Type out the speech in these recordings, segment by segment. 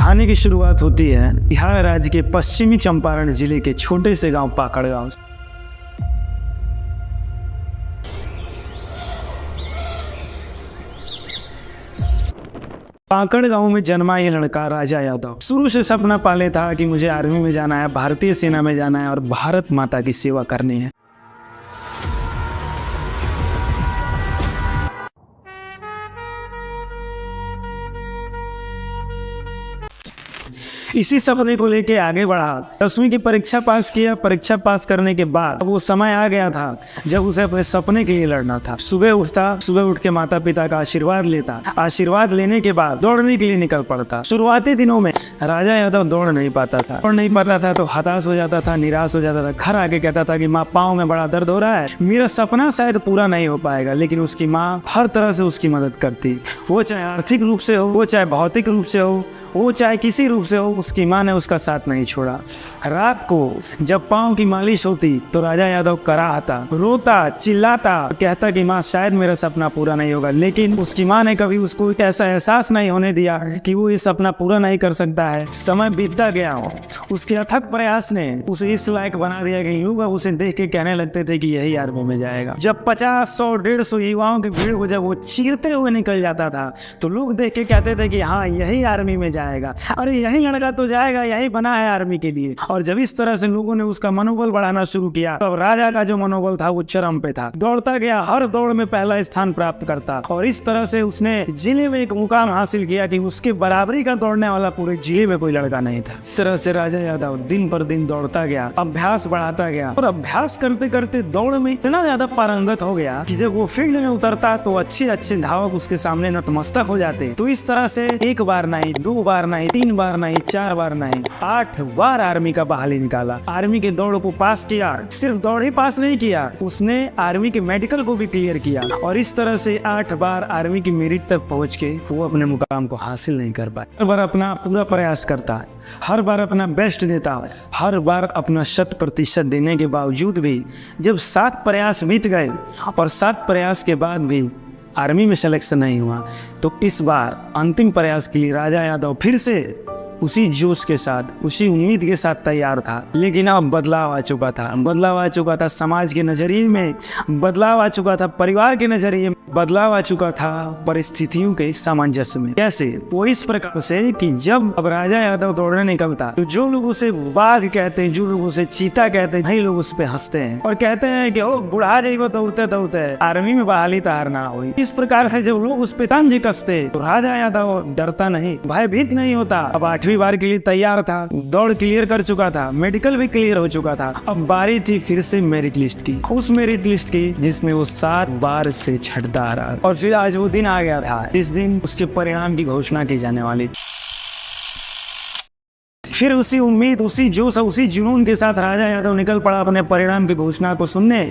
कहानी की शुरुआत होती है बिहार राज्य के पश्चिमी चंपारण जिले के छोटे से गांव पाकड़ गांव से। पाकड़ गांव में जन्मा ये लड़का राजा यादव शुरू से सपना पाले था कि मुझे आर्मी में जाना है, भारतीय सेना में जाना है और भारत माता की सेवा करनी है। इसी सपने को लेके आगे बढ़ा। 10वीं की परीक्षा पास किया। परीक्षा पास करने के बाद वो समय आ गया था जब उसे अपने सपने के लिए लड़ना था। सुबह उठ के माता पिता का आशीर्वाद लेता। आशीर्वाद लेने के बाद दौड़ने के लिए निकल पड़ता। शुरुआती दिनों में राजा यादव दौड़ नहीं पाता था तो हताश हो जाता था, निराश हो जाता था। घर आके कहता था कि माँ, पाँव में बड़ा दर्द हो रहा है, मेरा सपना शायद पूरा नहीं हो पाएगा। लेकिन उसकी माँ हर तरह से उसकी मदद करती, वो चाहे आर्थिक रूप से हो, वो चाहे भौतिक रूप से हो, वो चाहे किसी रूप से हो, उसकी माँ ने उसका साथ नहीं छोड़ा। रात को जब पाँव की मालिश होती तो राजा यादव कराहता, रोता, चिल्लाता, कहता कि माँ शायद मेरा सपना पूरा नहीं होगा। लेकिन उसकी माँ ने कभी उसको ऐसा एहसास नहीं होने दिया कि वो ये सपना पूरा नहीं कर सकता है। समय बीतता गया, उसके अथक प्रयास ने उसे इस लायक बना दिया कि लोग उसे देख के कहने लगते थे कि यही आर्मी में जाएगा। जब 50, 100, 150 युवाओं की भीड़ को जब वो चीरते हुए निकल जाता था तो लोग देख के कहते थे कि हाँ, यही आर्मी में जाएगा, अरे यही लड़का तो जाएगा, यही बना है आर्मी के लिए। और जब इस तरह से लोगों ने उसका मनोबल बढ़ाना शुरू किया तब राजा का जो मनोबल था वो चरम पे था। दौड़ता गया, हर दौड़ में पहला स्थान प्राप्त करता और इस तरह से उसने जिले में एक मुकाम हासिल किया कि उसके बराबरी का दौड़ने वाला पूरे जिले में कोई लड़का नहीं था। इस तरह से राजा यादव दिन पर दिन दौड़ता गया, अभ्यास बढ़ाता गया और अभ्यास करते करते दौड़ में इतना ज्यादा पारंगत हो गया कि जब वो फील्ड में उतरता तो अच्छे अच्छे धावक उसके सामने नतमस्तक हो जाते। तो इस तरह से एक बार नहीं, 2 बार नहीं, 3 बार नहीं, 4 बार नहीं, 8 बार आर्मी का बहाली निकाला। आर्मी के दौड़ को पास किया। सिर्फ दौड़ ही पास नहीं किया, उसने आर्मी के मेडिकल को भी क्लियर किया और इस तरह से 8 बार आर्मी की मेरिट तक पहुंच के वो अपने मुकाम को हासिल नहीं कर पाया। हर बार अपना पूरा प्रयास करता है, हर बार अपना बेस्ट देता है, हर बार अपना 100% देने के बावजूद भी जब 7 प्रयास बीत गए और 7 प्रयास के बाद भी आर्मी में सिलेक्शन नहीं हुआ तो इस बार अंतिम प्रयास के लिए राजा यादव फिर से उसी जोश के साथ, उसी उम्मीद के साथ तैयार था। लेकिन अब बदलाव आ चुका था। बदलाव आ चुका था समाज के नजरिए में, बदलाव आ चुका था परिवार के नजरिए में, बदलाव आ चुका था परिस्थितियों के सामंजस्य में। कैसे? वो इस प्रकार से कि जब अब राजा यादव दौड़ने निकलता तो जो लोग उसे बाघ कहते हैं, जो लोग उसे चीता कहते हैं, वही लोग उस पर हंसते हैं और कहते हैं कि ओ बुढ़ा जाइबो दौड़ते दौड़ते, आर्मी में बहाली तैयार ना हुई। इस प्रकार से जब लोग उस पर तंज कसते तो राजा यादव डरता नहीं, भयभीत नहीं होता। अब 8वीं बार के लिए तैयार था, दौड़ क्लियर कर चुका था, मेडिकल भी क्लियर हो चुका था। अब बारी थी फिर से मेरिट लिस्ट की, उस मेरिट लिस्ट की जिसमें वो 7 बार से छटता आ रहा। और फिर आज वो दिन आ गया था, इस दिन उसके परिणाम की घोषणा की जाने वाली। फिर उसी उम्मीद, उसी जोश, उसी जुनून के साथ राजा यादव निकल पड़ा अपने परिणाम की घोषणा को सुनने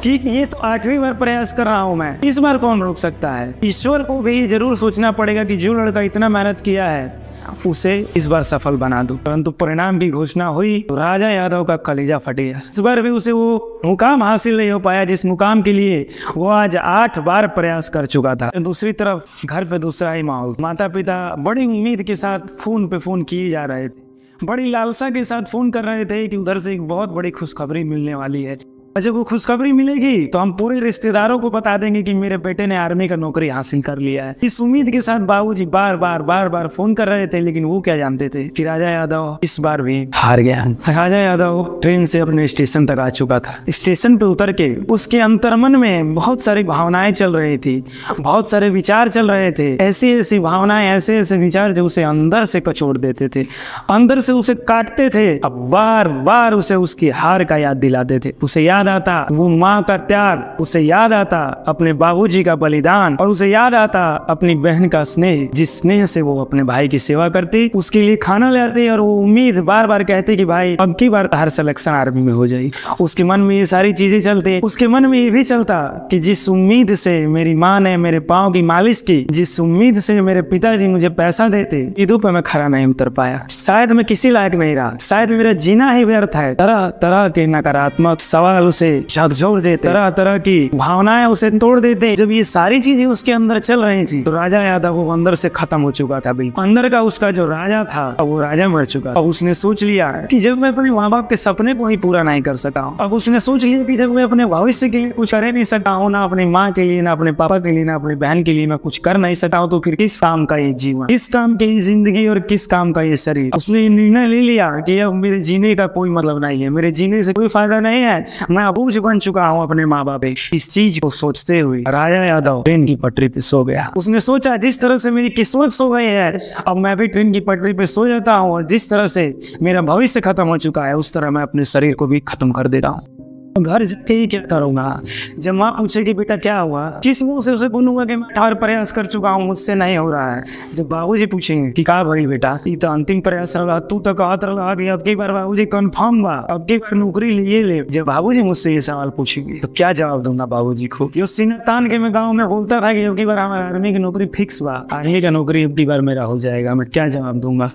कि ये तो 8वीं बार प्रयास कर रहा हूं मैं, इस बार कौन रोक सकता है। ईश्वर को भी जरूर सोचना पड़ेगा कि जो लड़का इतना मेहनत किया है उसे इस बार सफल बना दूं। परंतु परिणाम की घोषणा हुई तो राजा यादव का कलेजा फट गया। इस बार भी उसे वो मुकाम हासिल नहीं हो पाया जिस मुकाम के लिए वो आज 8 बार प्रयास कर चुका था। दूसरी तरफ घर पे दूसरा ही माहौल। माता पिता बड़ी उम्मीद के साथ फोन पे फोन किए जा रहे थे, बड़ी लालसा के साथ फोन कर रहे थे कि उधर से एक बहुत बड़ी खुशखबरी मिलने वाली है। जब वो खुशखबरी मिलेगी तो हम पूरे रिश्तेदारों को बता देंगे कि मेरे बेटे ने आर्मी का नौकरी हासिल कर लिया है। इस उम्मीद के साथ बाबूजी बार बार फोन कर रहे थे। लेकिन वो क्या जानते थे कि राजा यादव इस बार भी हार गया। राजा यादव ट्रेन से अपने स्टेशन तक आ चुका था। स्टेशन पे उतर के उसके अंतर्मन में बहुत सारी भावनाएं चल रही थी, बहुत सारे विचार चल रहे थे। ऐसी ऐसी भावनाएं, ऐसे ऐसे विचार जो उसे अंदर से कचोड़ देते थे, अंदर से उसे काटते थे। अब बार बार उसे उसकी हार का याद दिलाते थे। उसे याद आता वो माँ का त्याग, उसे याद आता अपने बाबूजी का बलिदान और उसे याद आता अपनी बहन का स्नेह, जिस स्नेह से वो अपने भाई की सेवा करती, उसके लिए खाना ले आती और वो उम्मीद बार बार कहती कि भाई अब की बार हर सिलेक्शन आर्मी में हो जाए। उसके मन में ये सारी चीजें चलती। उसके मन में ये भी चलता कि जिस उम्मीद से मेरी माँ ने मेरे पाँव की मालिश की, जिस उम्मीद से मेरे पिताजी मुझे पैसा देते, ईदों पे मैं खरा नहीं उतर पाया। शायद मैं किसी लायक नहीं रहा, शायद मेरा जीना ही व्यर्थ है। तरह तरह के नकारात्मक सवाल उसे झकझोर देते, तरह तरह की भावनाएं उसे तोड़ देते। जब ये सारी चीजें उसके अंदर चल रही थी तो राजा यादव वो अंदर से खत्म हो चुका था। बिल्कुल अंदर का उसका जो राजा था अब वो राजा मर चुका। अब उसने सोच लिया कि जब मैं अपने माँ बाप के सपने को ही पूरा नहीं कर सका हूँ, अब उसने सोच लिया कि जब मैं अपने भविष्य के लिए कुछ कर नहीं सका हूँ, ना अपनी माँ के लिए, ना अपने पापा के लिए, ना अपनी बहन के लिए मैं कुछ कर नहीं सका हूँ, तो फिर किस काम का ये जीवन, किस काम की ये जिंदगी और किस काम का ये शरीर। उसने निर्णय ले लिया कि अब मेरे जीने का कोई मतलब नहीं है, मेरे जीने से कोई फायदा नहीं है, मैं बोझ बन चुका हूँ अपने माँ बाप। इस चीज को सोचते हुए राजा यादव ट्रेन की पटरी पे सो गया। उसने सोचा जिस तरह से मेरी किस्मत सो गई है अब मैं भी ट्रेन की पटरी पे सो जाता हूँ, और जिस तरह से मेरा भविष्य खत्म हो चुका है उस तरह मैं अपने शरीर को भी खत्म कर देता हूँ। घर जाके ही क्या करूंगा? जब माँ पूछेगी बेटा क्या हुआ, किस मुंह से उसे बोलूंगा कि मैं हर प्रयास कर चुका हूँ, मुझसे नहीं हो रहा है। जब बाबूजी पूछेंगे कि का भाई बेटा ये तो अंतिम प्रयास रहा, तू तो कहत रहा कि अब की बार बाबूजी कंफर्म बा, अब की बार नौकरी लिए ले। जब बाबूजी मुझसे ये सवाल पूछेंगे तो क्या जवाब दूंगा बाबूजी को? यो सीना तान के मैं गाँव में बोलता था कि अब की बार हमारा आर्मी की नौकरी फिक्स बा, आर्मी का नौकरी अब की बार मेरा हो जाएगा, मैं क्या जवाब दूंगा?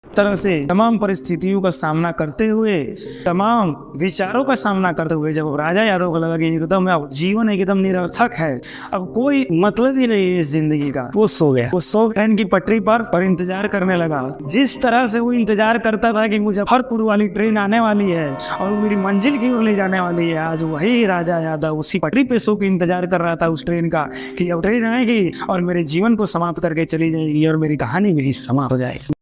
तरह से तमाम परिस्थितियों का सामना करते हुए, तमाम विचारों का सामना करते हुए जब राजा यादव को लगा कि एकदम अब जीवन एकदम निरर्थक है, अब कोई मतलब ही नहीं है इस जिंदगी का, वो सो गया। वो सो ट्रेन की पटरी पर और इंतजार करने लगा। जिस तरह से वो इंतजार करता था कि मुजफ्फरपुर वाली ट्रेन आने वाली है और मेरी मंजिल की ओर ले जाने वाली है, आज वही राजा यादव उसी पटरी पे सो के इंतजार कर रहा था उस ट्रेन का कि अब ट्रेन आएगी और मेरे जीवन को समाप्त करके चली जाएगी और मेरी कहानी भी समाप्त हो जाएगी।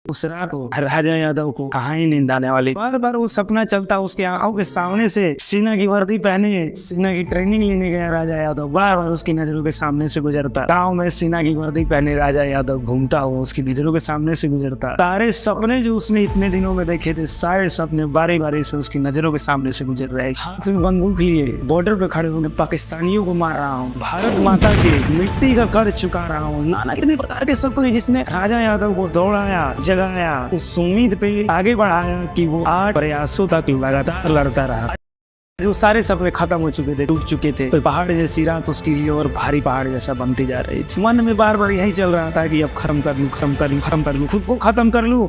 उस रात को राजा यादव को कहाँ ही नींद आने वाली। बार बार वो सपना चलता उसके आंखों के सामने से। सेना की वर्दी पहने सेना की ट्रेनिंग लेने गया राजा यादव, बार बार उसकी नजरों के सामने से गुजरता। गाँव में सेना की वर्दी पहने राजा यादव घूमता हुआ उसकी नजरों के सामने से गुजरता। सारे सपने जो उसने इतने दिनों में देखे थे, सारे सपने बारी बारी से उसकी नजरों के सामने से गुजर रहे। हाथ में बंदूक लिए बॉर्डर पे खड़े होकर पाकिस्तानियों को मार रहा हूँ, भारत माता की मिट्टी का कर्ज चुका रहा हूँ, नाना कितने प्रकार के सपने जिसने राजा यादव को दौड़ाया, जगाया, उस उम्मीद पे आगे बढ़ाया कि वो 8 प्रयासों तक लगातार लड़ता रहा। जो सारे सपने खत्म हो चुके थे, टूट चुके थे, तो पहाड़ जैसी रात उसके लिए और भारी पहाड़ जैसा बनती जा रही थी। मन में बार बार यही चल रहा था कि अब खत्म कर लूं, खत्म कर लूं, खत्म कर लूं, खुद को खत्म कर लूं।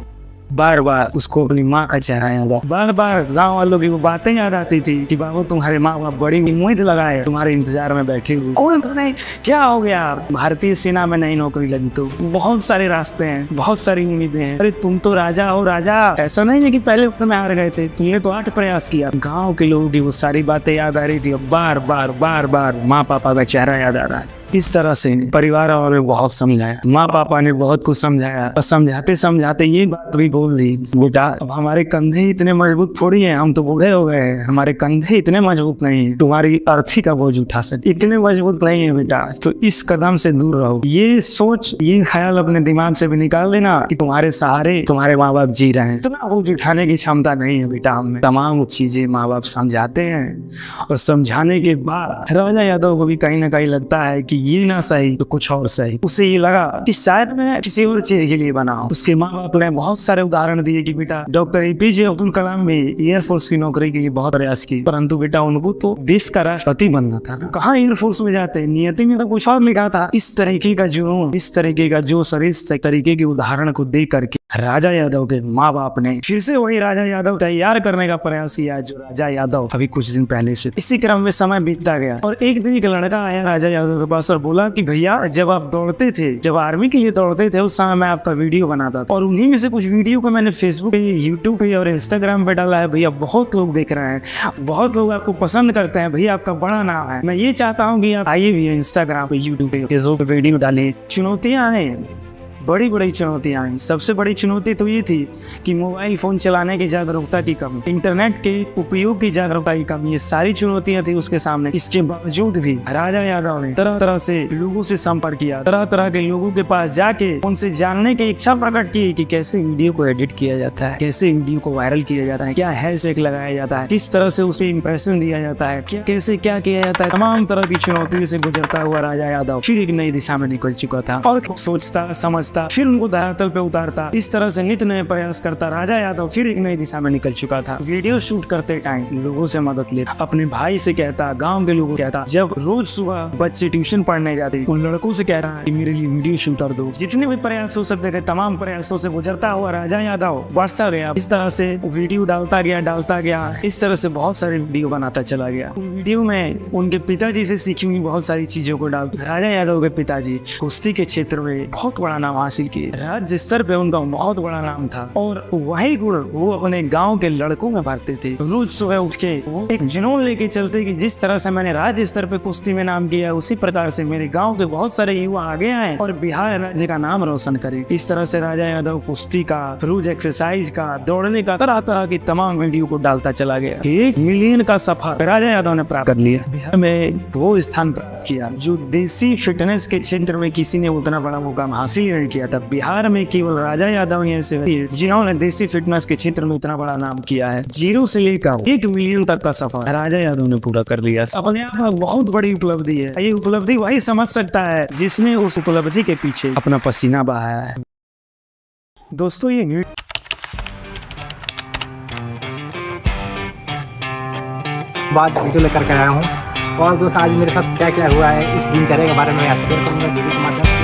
बार बार उसको अपनी माँ का चेहरा याद आता, बार बार गाँव वालों की वो बातें याद आती थी कि बाबू तुम्हारे माँ बाप बड़ी उम्मीद लगाए तुम्हारे इंतजार में बैठे हुए, कौन नहीं क्या हो गया, भारतीय सेना में नई नौकरी लगी तो बहुत सारे रास्ते हैं, बहुत सारी उम्मीदें हैं। अरे तुम तो राजा हो राजा, ऐसा नहीं है कि पहले में हार गए थे, तुमने तो 8 प्रयास किया। गाँव के लोगों की वो सारी बातें याद आ रही थी, बार बार बार बार माँ पापा का चेहरा याद आ रहा है। इस तरह से परिवार वालों ने बहुत समझाया, माँ पापा ने बहुत कुछ समझाया, और समझाते समझाते ये बात भी बोल दी, बेटा अब हमारे कंधे इतने मजबूत थोड़ी हैं, हम तो बूढ़े हो गए हैं, हमारे कंधे इतने मजबूत नहीं है तुम्हारी अर्थी का बोझ उठा सके, इतने मजबूत नहीं है बेटा, तो इस कदम से दूर रहो। ये सोच, ये ख्याल अपने दिमाग से भी निकाल देना कि तुम्हारे सहारे तुम्हारे माँ बाप जी रहे हैं, इतना बोझ उठाने की क्षमता नहीं है बेटा हमें। तमाम चीजें माँ बाप समझाते हैं, और समझाने के बाद राजा यादव को भी कहीं ना कहीं लगता है कि ये ना सही तो कुछ और सही। उसे ये लगा कि शायद मैं किसी और चीज के लिए बना हूं। उसके माँ बाप ने बहुत सारे उदाहरण दिए कि बेटा डॉक्टर APJ अब्दुल कलाम भी एयरफोर्स की नौकरी के लिए बहुत प्रयास की, परंतु बेटा उनको तो देश का राष्ट्रपति बनना था, कहाँ एयरफोर्स में जाते, नियति में तो कुछ और लिखा था। इस तरीके का जुनून, इस तरीके का जोश और इस तरीके के उदाहरण को देख करके राजा यादव के माँ बाप ने फिर से वही राजा यादव तैयार करने का प्रयास किया जो राजा यादव अभी कुछ दिन पहले से। इसी क्रम में समय बीतता गया और एक दिन एक लड़का आया राजा यादव के पास और बोला कि भैया जब आप दौड़ते थे, जब आर्मी के लिए दौड़ते थे, उस समय मैं आपका वीडियो बनाता था और उन्हीं में से कुछ वीडियो को मैंने फेसबुक पे, यूट्यूब पे और इंस्टाग्राम पे डाला है। भैया बहुत लोग देख रहे हैं, बहुत लोग आपको पसंद करते हैं, भैया आपका बड़ा नाम है। मैं ये चाहता हूँ कि आप आइए भी इंस्टाग्राम पे, यूट्यूब पे, फेसबुक पे वीडियो डालिए। चुनौतियाँ आए, बड़ी बड़ी चुनौतियां आई। सबसे बड़ी चुनौती तो ये थी कि मोबाइल फोन चलाने की जागरूकता की कमी, इंटरनेट के उपयोग की जागरूकता की कमी, ये सारी चुनौतियां थी उसके सामने। इसके बावजूद भी राजा यादव ने तरह तरह से लोगों से संपर्क किया, तरह तरह के लोगों के पास जाके उनसे जानने की इच्छा प्रकट की कि कैसे वीडियो को एडिट किया जाता है, कैसे वीडियो को वायरल किया जाता है, क्या हैशटैग लगाया जाता है, किस तरह से उसमें इंप्रेशन दिया जाता है, कैसे क्या किया जाता है। तमाम तरह की चुनौतियों से गुजरता हुआ राजा यादव फिर एक नई दिशा में निकल चुका था और सोचता समझता भेजता, फिर उनको धरातल पे उतारता। इस तरह से नित्य नए प्रयास करता राजा यादव फिर एक नई दिशा में निकल चुका था। वीडियो शूट करते टाइम लोगों से मदद लेता, अपने भाई से कहता, गाँव के लोगों को कहता, जब रोज सुबह बच्चे ट्यूशन पढ़ने जाते उन लड़कों से कहता कि मेरे लिए वीडियो शूट कर दो। जितने भी प्रयास हो सकते थे तमाम प्रयासों से गुजरता हुआ राजा यादव बढ़ता गया। इस तरह से वीडियो डालता गया। इस तरह से बहुत सारे वीडियो बनाता चला गया। वीडियो में उनके पिताजी से सीखी हुई बहुत सारी चीजों को डाल। राजा यादव के पिताजी कुश्ती के क्षेत्र में बहुत बड़ा नाम हासिल किए, राज्य स्तर पे उनका बहुत बड़ा नाम था और वही गुण वो अपने गांव के लड़कों में भरते थे। रोज सुबह उठ के वो एक जुनून लेके चलते कि जिस तरह से मैंने राज्य स्तर पे कुश्ती में नाम किया उसी प्रकार से मेरे गाँव के बहुत सारे युवा आगे आए और बिहार राज्य का नाम रोशन करे। इस तरह से राजा यादव कुश्ती का, रोज एक्सरसाइज का, दौड़ने का, तरह तरह की तमाम वीडियो को डालता चला गया। 1 मिलियन का सफर राजा यादव ने प्राप्त कर लिया। बिहार में वो स्थान प्राप्त किया जो देसी फिटनेस के क्षेत्र में किसी ने उतना बड़ा मुकाम हासिल नहीं किया था। बिहार में केवल राजा यादव ही ऐसे हैं जिन्होंने देसी फिटनेस के क्षेत्र में इतना बड़ा नाम किया है। 0 से लेकर 1 मिलियन तक का सफर राजा यादव ने पूरा कर लिया। अपने आप में बहुत बड़ी उपलब्धि है। ये उपलब्धि वही समझ सकता है जिसने उस उपलब्धि के पीछे अपना पसीना बहाया है। दोस्तों ये बाद वीडियो लेकर के आया हूँ और दोस्त आज मेरे साथ क्या क्या हुआ है इस दिनचर्या के बारे में आज शेयर करूँगा वीडियो के माध्यम से।